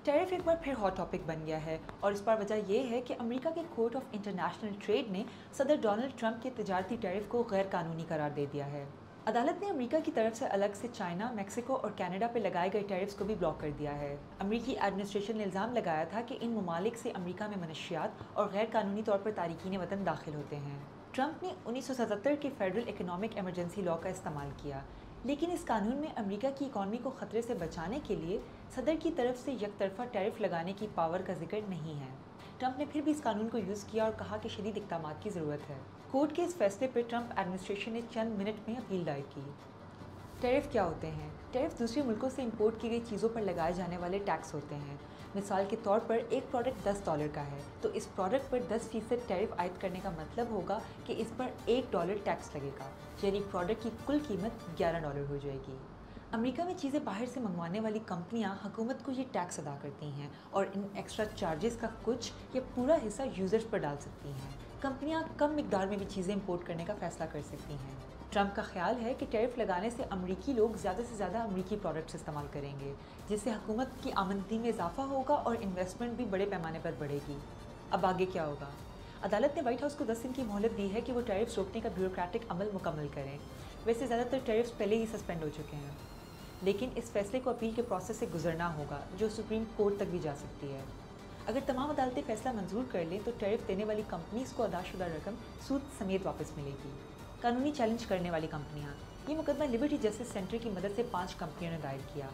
Tariff एक बार फिर hot topic बन गया है और इस बार वजह यह है कि अमेरिका के कोर्ट ऑफ इंटरनेशनल ट्रेड ने सदर डोनाल्ड ट्रंप के तजारती टैरिफ को गैर कानूनी करार दे दिया है। अदालत ने अमेरिका की तरफ से अलग से चाइना, मैक्सिको और कनाडा पर लगाए गए टैरिफ्स को भी ब्लॉक कर दिया है। अमेरिकी एडमिनिस्ट्रेशन ने इल्ज़ाम लगाया था कि इन ममालिक से अमेरिका में मनशियात और गैर कानूनी तौर पर तारकीन वतन दाखिल होते हैं। ट्रंप ने 1977 के फेडरल इकोनॉमिक इमरजेंसी लॉ का इस्तेमाल किया, लेकिन इस कानून में अमेरिका की इकॉनमी को ख़तरे से बचाने के लिए सदर की तरफ से यकतरफा टैरिफ लगाने की पावर का जिक्र नहीं है। ट्रंप ने फिर भी इस कानून को यूज़ किया और कहा कि शदीद इक़दामात की ज़रूरत है। कोर्ट के इस फैसले पर ट्रंप एडमिनिस्ट्रेशन ने चंद मिनट में अपील दायर की। टैरिफ क्या होते हैं? टैरिफ दूसरे मुल्कों से इंपोर्ट की गई चीज़ों पर लगाए जाने वाले टैक्स होते हैं। मिसाल के तौर पर एक प्रोडक्ट $10 का है तो इस प्रोडक्ट पर 10% टैरिफ आयद करने का मतलब होगा कि इस पर $1 टैक्स लगेगा, यानी प्रोडक्ट की कुल कीमत $11 हो जाएगी। अमेरिका में चीज़ें बाहर से मंगवाने वाली कंपनियां हुकूमत को ये टैक्स अदा करती हैं और इन एक्स्ट्रा चार्जेस का कुछ या पूरा हिस्सा यूज़र्स पर डाल सकती हैं। कंपनियां कम मिकदार में भी चीज़ें इंपोर्ट करने का फैसला कर सकती हैं। ट्रंप का ख्याल है कि टैरिफ लगाने से अमेरिकी लोग ज़्यादा से ज़्यादा अमेरिकी प्रोडक्ट्स इस्तेमाल करेंगे, जिससे हुकूमत की आमदनी में इजाफा होगा और इन्वेस्टमेंट भी बड़े पैमाने पर बढ़ेगी। अब आगे क्या होगा? अदालत ने व्हाइट हाउस को 10 दिन की मोहलत दी है कि वो टैरिफ्स रोकने का ब्यूरोक्रेटिक अमल मुकम्मल करें। वैसे ज़्यादातर टैरिफ्स पहले ही सस्पेंड हो चुके हैं, लेकिन इस फैसले को अपील के प्रोसेस से गुजरना होगा, जो सुप्रीम कोर्ट तक भी जा सकती है। अगर तमाम अदालतें फैसला मंजूर कर लें तो टैरिफ देने वाली कंपनीज को अदाशुदा रकम सूद समेत वापस मिलेगी। कानूनी चैलेंज करने वाली कंपनियां, ये मुकदमा लिबर्टी जस्टिस सेंटर की मदद से 5 कंपनियों ने दायर किया।